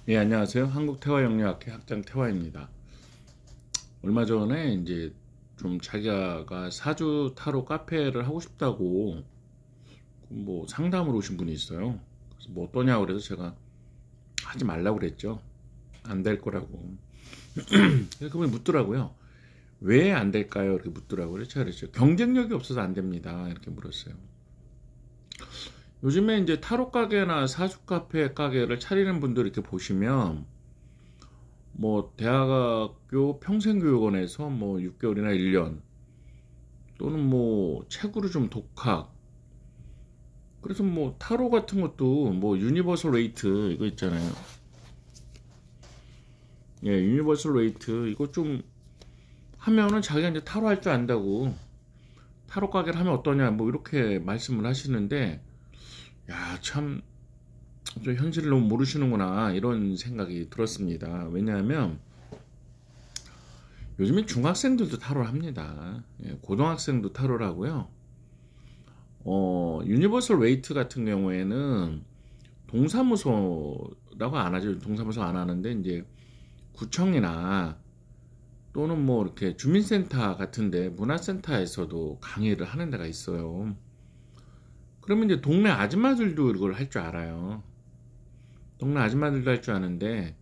예, 안녕하세요. 한국태화영리학회 학장 태화입니다. 얼마 전에 이제 좀 자기가 사주 타로 카페를 하고 싶다고 뭐 상담을 오신 분이 있어요. 그래서 뭐 어떠냐고 그래서 제가 하지 말라고 그랬죠. 안 될 거라고. 그래서 그분이 묻더라고요. 왜 안 될까요? 이렇게 묻더라고요. 그래서 제가 그랬죠. 경쟁력이 없어서 안 됩니다. 이렇게 물었어요. 요즘에 이제 타로 가게나 사주 카페 가게를 차리는 분들 이렇게 보시면 뭐 대학교 평생교육원에서 뭐 6개월이나 1년 또는 뭐 책으로 좀 독학, 그래서 뭐 타로 같은 것도 뭐 유니버설 웨이트 이거 있잖아요. 예, 유니버설 웨이트 이거 좀 하면은 자기가 이제 타로 할 줄 안다고 타로 가게를 하면 어떠냐 뭐 이렇게 말씀을 하시는데, 야, 참 좀 현실을 너무 모르시는구나 이런 생각이 들었습니다. 왜냐하면 요즘에 중학생들도 타로를 합니다. 예, 고등학생도 타로를 하고요. 유니버설 웨이트 같은 경우에는 동사무소라고 안 하죠. 동사무소 안 하는데 이제 구청이나 또는 뭐 이렇게 주민센터 같은데 문화센터에서도 강의를 하는 데가 있어요. 그러면 이제 동네 아줌마들도 이걸 할 줄 알아요. 동네 아줌마들도 할 줄 아는데,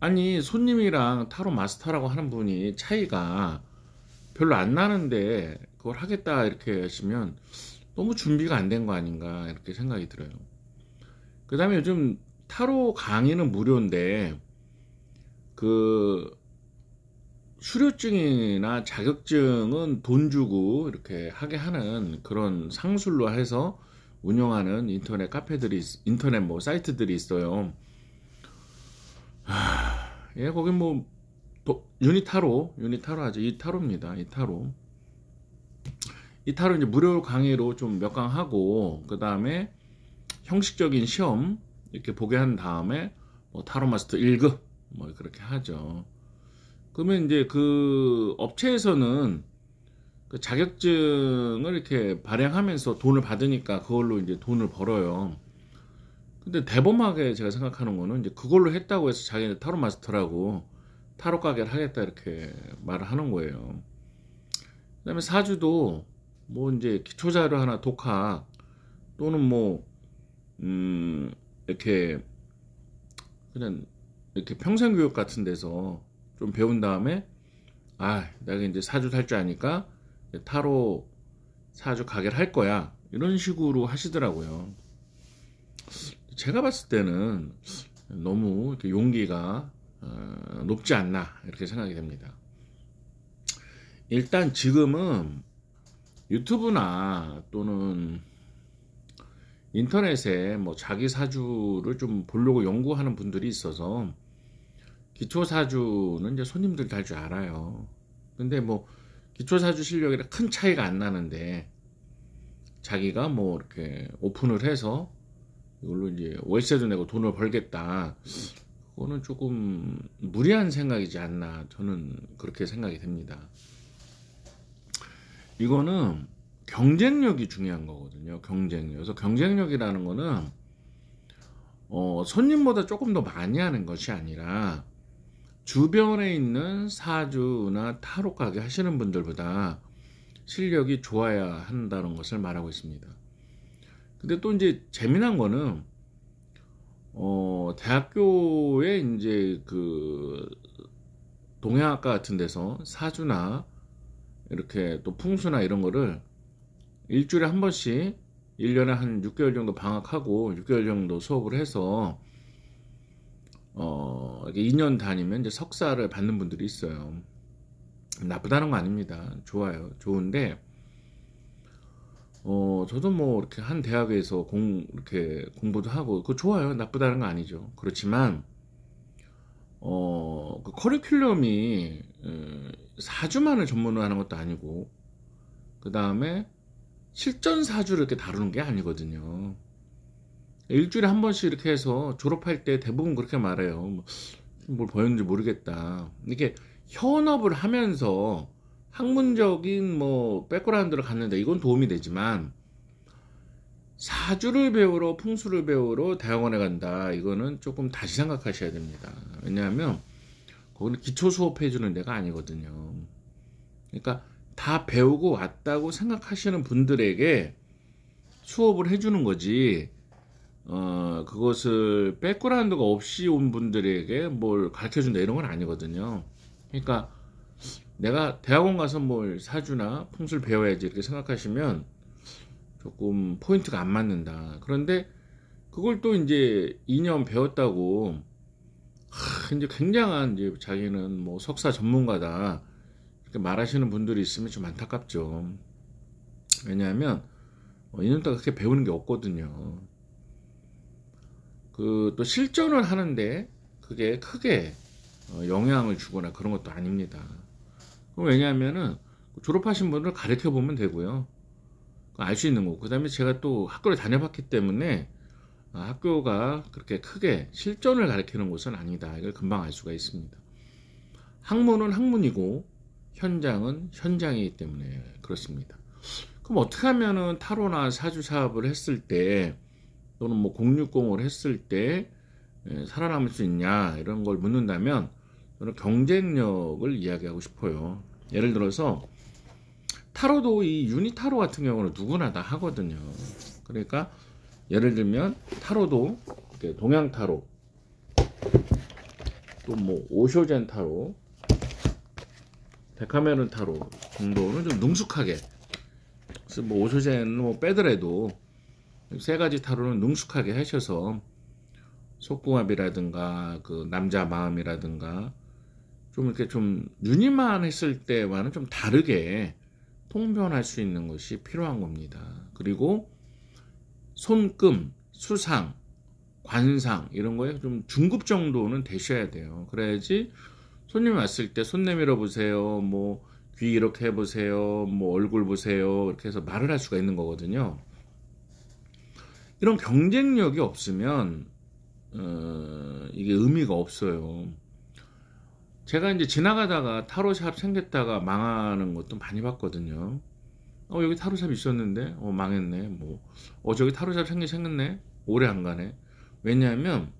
아니 손님이랑 타로 마스터라고 하는 분이 차이가 별로 안 나는데 그걸 하겠다 이렇게 하시면 너무 준비가 안 된 거 아닌가 이렇게 생각이 들어요. 그 다음에 요즘 타로 강의는 무료인데 그 수료증이나 자격증은 돈 주고 이렇게 하게 하는 그런 상술로 해서 운영하는 인터넷 카페들이 인터넷 뭐 사이트들이 있어요. 예, 거기 뭐 유니타로 하죠. 이 타로입니다. 이 타로 이제 무료 강의로 좀 몇 강 하고 그 다음에 형식적인 시험 이렇게 보게 한 다음에 뭐 타로 마스터 1급 뭐 그렇게 하죠. 그러면 이제 그 업체에서는 그 자격증을 이렇게 발행하면서 돈을 받으니까 그걸로 이제 돈을 벌어요. 근데 대범하게 제가 생각하는 거는 이제 그걸로 했다고 해서 자기네 타로 마스터라고 타로 가게를 하겠다 이렇게 말을 하는 거예요. 그다음에 사주도 뭐 이제 기초자료 하나 독학 또는 뭐 이렇게 그냥 이렇게 평생교육 같은 데서 좀 배운 다음에, 아, 내가 이제 사주 살 줄 아니까 타로 사주 가게를 할 거야 이런 식으로 하시더라고요. 제가 봤을 때는 너무 이렇게 용기가 높지 않나 이렇게 생각이 됩니다. 일단 지금은 유튜브나 또는 인터넷에 뭐 자기 사주를 좀 보려고 연구하는 분들이 있어서 기초 사주는 이제 손님들 다 할 줄 알아요. 근데 뭐 기초 사주 실력이랑 큰 차이가 안 나는데 자기가 뭐 이렇게 오픈을 해서 이걸로 이제 월세도 내고 돈을 벌겠다. 그거는 조금 무리한 생각이지 않나 저는 그렇게 생각이 됩니다. 이거는 경쟁력이 중요한 거거든요. 경쟁력. 그래서 경쟁력이라는 거는 손님보다 조금 더 많이 하는 것이 아니라 주변에 있는 사주나 타로 가게 하시는 분들보다 실력이 좋아야 한다는 것을 말하고 있습니다. 근데 또 이제 재미난 거는 대학교에 이제 그 동양학과 같은 데서 사주나 이렇게 또 풍수나 이런 거를 일주일에 한 번씩 1년에 한 6개월 정도 방학하고 6개월 정도 수업을 해서 이게 2년 다니면 이제 석사를 받는 분들이 있어요. 나쁘다는 거 아닙니다. 좋아요. 좋은데 저도 뭐 이렇게 한 대학에서 이렇게 공부도 하고 그거 좋아요. 나쁘다는 거 아니죠. 그렇지만 그 커리큘럼이 4주만을 전문으로 하는 것도 아니고 그 다음에 실전 사주를 이렇게 다루는 게 아니거든요. 일주일에 한 번씩 이렇게 해서 졸업할 때 대부분 그렇게 말해요. 뭘 보였는지 모르겠다. 이게 현업을 하면서 학문적인 뭐 백그라운드를 갖는데 이건 도움이 되지만 사주를 배우러 풍수를 배우러 대학원에 간다. 이거는 조금 다시 생각하셔야 됩니다. 왜냐하면 거기는 기초 수업해 주는 데가 아니거든요. 그러니까 다 배우고 왔다고 생각하시는 분들에게 수업을 해주는 거지, 그것을 백그라운드가 없이 온 분들에게 뭘 가르쳐 준다 이런 건 아니거든요. 그러니까 내가 대학원 가서 뭘 사주나 풍수를 배워야지 이렇게 생각하시면 조금 포인트가 안 맞는다. 그런데 그걸 또 이제 2년 배웠다고 이제 굉장한 이제 자기는 뭐 석사 전문가다 이렇게 말하시는 분들이 있으면 좀 안타깝죠. 왜냐하면 2년 동안 그렇게 배우는 게 없거든요. 그 또 실전을 하는데 그게 크게 영향을 주거나 그런 것도 아닙니다. 왜냐하면은 졸업하신 분을 가르쳐 보면 되고요. 알 수 있는 거고, 그 다음에 제가 또 학교를 다녀봤기 때문에 학교가 그렇게 크게 실전을 가르치는 곳은 아니다. 이걸 금방 알 수가 있습니다. 학문은 학문이고 현장은 현장이기 때문에 그렇습니다. 그럼 어떻게 하면은 타로나 사주 사업을 했을 때 또는 뭐 060을 했을 때 살아남을 수 있냐 이런 걸 묻는다면 저는 경쟁력을 이야기하고 싶어요. 예를 들어서 타로도 이 유니타로 같은 경우는 누구나 다 하거든요. 그러니까 예를 들면 타로도 동양 타로, 또 뭐 오쇼젠 타로, 데카메론 타로 정도는 좀 능숙하게, 그래서 뭐 오쇼젠은 뭐 빼더라도 세 가지 타로는 능숙하게 하셔서 속궁합이라든가 그 남자 마음이라든가 좀 이렇게 좀 유니만 했을 때와는 좀 다르게 통변할 수 있는 것이 필요한 겁니다. 그리고 손금, 수상, 관상 이런 거에 좀 중급 정도는 되셔야 돼요. 그래야지 손님 왔을 때 손 내밀어 보세요, 뭐 귀 이렇게 해보세요, 뭐 얼굴 보세요 이렇게 해서 말을 할 수가 있는 거거든요. 이런 경쟁력이 없으면 이게 의미가 없어요. 제가 이제 지나가다가 타로샵 생겼다가 망하는 것도 많이 봤거든요. 여기 타로샵 있었는데 망했네. 뭐 저기 타로샵 생겼네. 오래 안 가네. 왜냐하면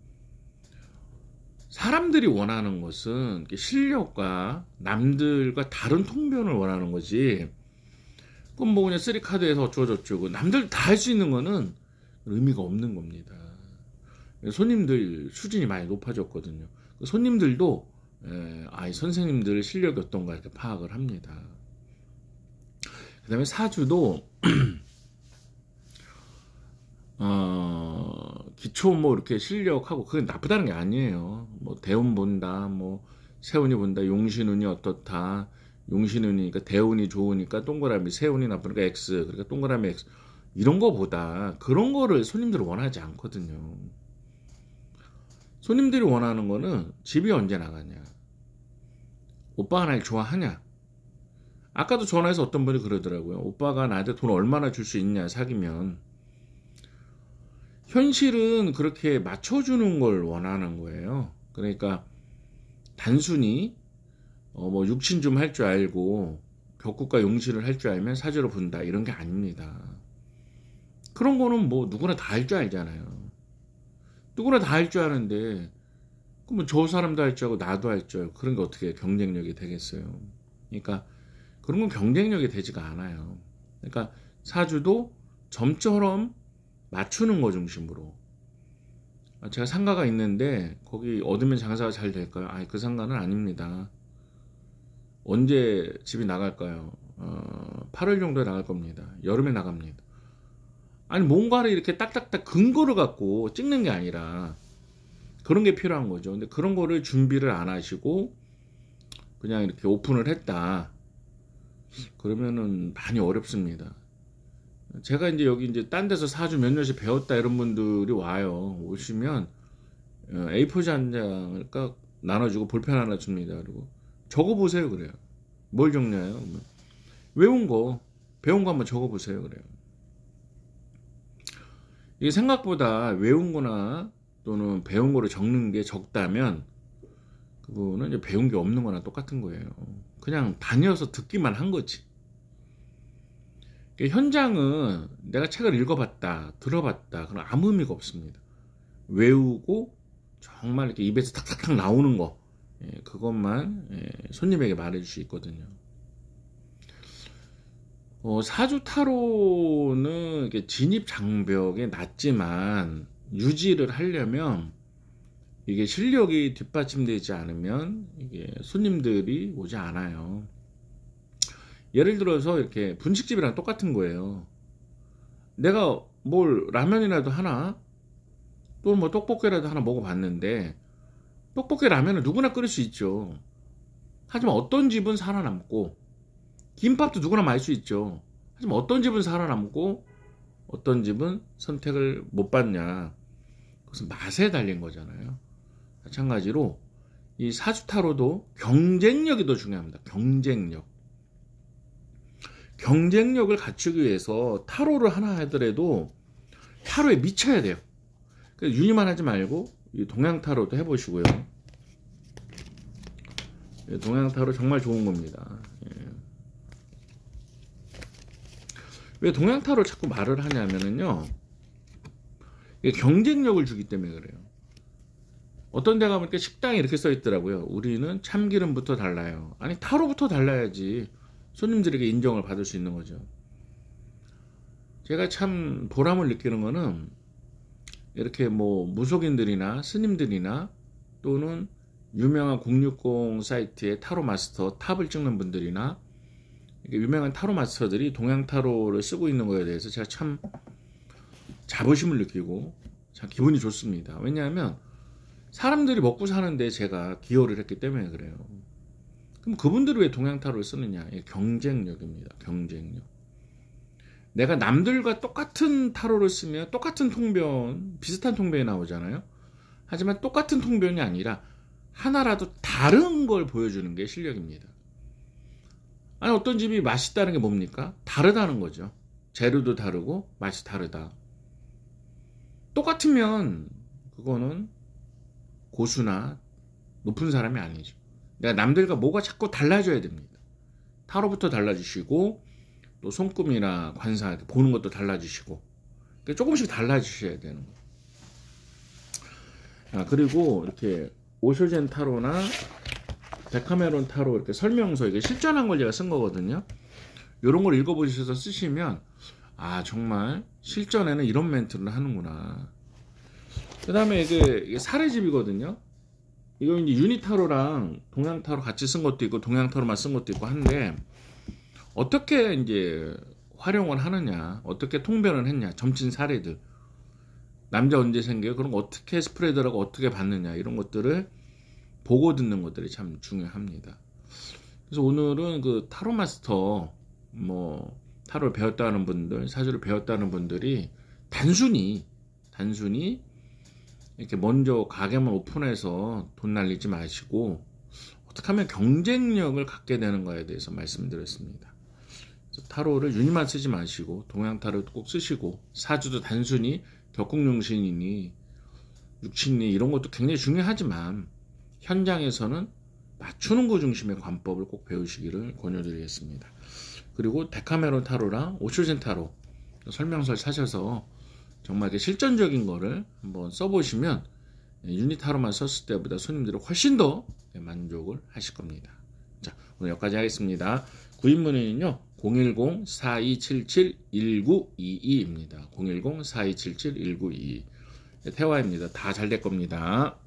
사람들이 원하는 것은 실력과 남들과 다른 통변을 원하는 거지. 그럼 뭐 그냥 쓰리카드에서 어쩌고저쩌고 남들 다 할 수 있는 거는 의미가 없는 겁니다. 손님들 수준이 많이 높아졌거든요. 손님들도 이 선생님들 실력이 어떤가 이렇게 파악을 합니다. 그 다음에 사주도 기초 뭐 이렇게 실력하고 그게 나쁘다는 게 아니에요. 뭐 대운 본다, 뭐 세운이 본다, 용신운이 어떻다, 용신운이니까 대운이 좋으니까 동그라미, 세운이 나쁘니까 X, 그러니까 동그라미 X 이런 거보다 그런 거를 손님들은 원하지 않거든요. 손님들이 원하는 거는 집이 언제 나가냐, 오빠가 날 좋아하냐. 아까도 전화해서 어떤 분이 그러더라고요. 오빠가 나한테 돈 얼마나 줄 수 있냐 사귀면. 현실은 그렇게 맞춰주는 걸 원하는 거예요. 그러니까 단순히 뭐 육친 좀 할 줄 알고 격국과 용신을 할 줄 알면 사주로 본다 이런 게 아닙니다. 그런 거는 뭐 누구나 다 할 줄 알잖아요. 누구나 다 할 줄 아는데 그럼 저 사람도 할 줄 알고 나도 할 줄 알고 그런 게 어떻게 경쟁력이 되겠어요. 그러니까 그런 건 경쟁력이 되지가 않아요. 그러니까 사주도 점처럼 맞추는 거 중심으로. 제가 상가가 있는데 거기 얻으면 장사가 잘 될까요? 그 상가는 아닙니다. 언제 집이 나갈까요? 8월 정도에 나갈 겁니다. 여름에 나갑니다. 아니 뭔가를 이렇게 딱딱딱 근거를 갖고 찍는 게 아니라 그런 게 필요한 거죠. 근데 그런 거를 준비를 안 하시고 그냥 이렇게 오픈을 했다. 그러면은 많이 어렵습니다. 제가 이제 여기 이제 딴 데서 사주 몇 년씩 배웠다 이런 분들이 와요. 오시면 A4지 한 장을 딱 나눠주고 볼펜 하나 줍니다. 그리고 적어보세요 그래요. 뭘 적냐요? 외운 거, 배운 거 한번 적어보세요 그래요. 이게 생각보다 외운 거나 또는 배운 거를 적는 게 적다면 그분은 이제 배운 게 없는 거나 똑같은 거예요. 그냥 다녀서 듣기만 한 거지. 현장은 내가 책을 읽어봤다, 들어봤다, 그런 아무 의미가 없습니다. 외우고 정말 이렇게 입에서 탁탁탁 나오는 거, 그것만 손님에게 말해줄 수 있거든요. 사주 타로는 진입 장벽이 낮지만 유지를 하려면 이게 실력이 뒷받침되지 않으면 이게 손님들이 오지 않아요. 예를 들어서 이렇게 분식집이랑 똑같은 거예요. 내가 뭘 라면이라도 하나, 또는 뭐 떡볶이라도 하나 먹어봤는데, 떡볶이 라면은 누구나 끓일 수 있죠. 하지만 어떤 집은 살아남고, 김밥도 누구나 말 수 있죠. 하지만 어떤 집은 살아남고, 어떤 집은 선택을 못 받냐. 그것은 맛에 달린 거잖아요. 마찬가지로 이 사주 타로도 경쟁력이 더 중요합니다. 경쟁력을 갖추기 위해서 타로를 하나 하더라도 타로에 미쳐야 돼요. 그래서 유니만 하지 말고 이 동양 타로도 해보시고요. 동양 타로 정말 좋은 겁니다. 왜 동양 타로 자꾸 말을 하냐면은요, 경쟁력을 주기 때문에 그래요. 어떤 데 가보니까 식당에 이렇게 써 있더라고요. 우리는 참기름부터 달라요. 아니, 타로부터 달라야지 손님들에게 인정을 받을 수 있는 거죠. 제가 참 보람을 느끼는 거는 이렇게 뭐 무속인들이나 스님들이나 또는 유명한 060 사이트의 타로 마스터 탑을 찍는 분들이나 유명한 타로 마스터들이 동양 타로를 쓰고 있는 거에 대해서 제가 참 자부심을 느끼고 참 기분이 좋습니다. 왜냐하면 사람들이 먹고 사는데 제가 기여를 했기 때문에 그래요. 그럼 그분들이 왜 동양 타로를 쓰느냐? 경쟁력입니다. 경쟁력. 내가 남들과 똑같은 타로를 쓰면 똑같은 통변, 비슷한 통변이 나오잖아요. 하지만 똑같은 통변이 아니라 하나라도 다른 걸 보여주는 게 실력입니다. 아니, 어떤 집이 맛있다는 게 뭡니까? 다르다는 거죠. 재료도 다르고 맛이 다르다. 똑같으면 그거는 고수나 높은 사람이 아니죠. 내가 남들과 뭐가 자꾸 달라져야 됩니다. 타로부터 달라지시고 또 손금이나 관사 보는 것도 달라지시고 조금씩 달라지셔야 되는 거예요. 그리고 이렇게 오쇼젠 타로나 데카메론 타로 이렇게 설명서, 이게 실전한 걸 제가 쓴 거거든요. 이런 걸 읽어보셔서 쓰시면 정말 실전에는 이런 멘트를 하는구나. 그 다음에 이게 사례집이거든요. 이거 이제 유니타로랑 동양타로 같이 쓴 것도 있고 동양타로만 쓴 것도 있고 한데, 어떻게 이제 활용을 하느냐, 어떻게 통변을 했냐, 점친 사례들, 남자 언제 생겨요? 그런 거 어떻게 스프레드라고 어떻게 받느냐, 이런 것들을 보고 듣는 것들이 참 중요합니다. 그래서 오늘은 그 타로 마스터, 뭐 타로를 배웠다는 분들, 사주를 배웠다는 분들이 단순히 이렇게 먼저 가게만 오픈해서 돈 날리지 마시고 어떻게 하면 경쟁력을 갖게 되는 거에 대해서 말씀드렸습니다. 그래서 타로를 유니만 쓰지 마시고 동양 타로도 꼭 쓰시고, 사주도 단순히 격국용신이니 육신이 이런 것도 굉장히 중요하지만 현장에서는 맞추는 거 중심의 관법을 꼭 배우시기를 권유드리겠습니다. 그리고 데카메론 타로랑 오쇼젠 타로 설명서를 사셔서 정말 실전적인 거를 한번 써보시면 유니타로만 썼을 때보다 손님들이 훨씬 더 만족을 하실 겁니다. 자, 오늘 여기까지 하겠습니다. 구입문의는요 010-4277-1922입니다. 010-4277-1922. 태화입니다. 다 잘 될 겁니다.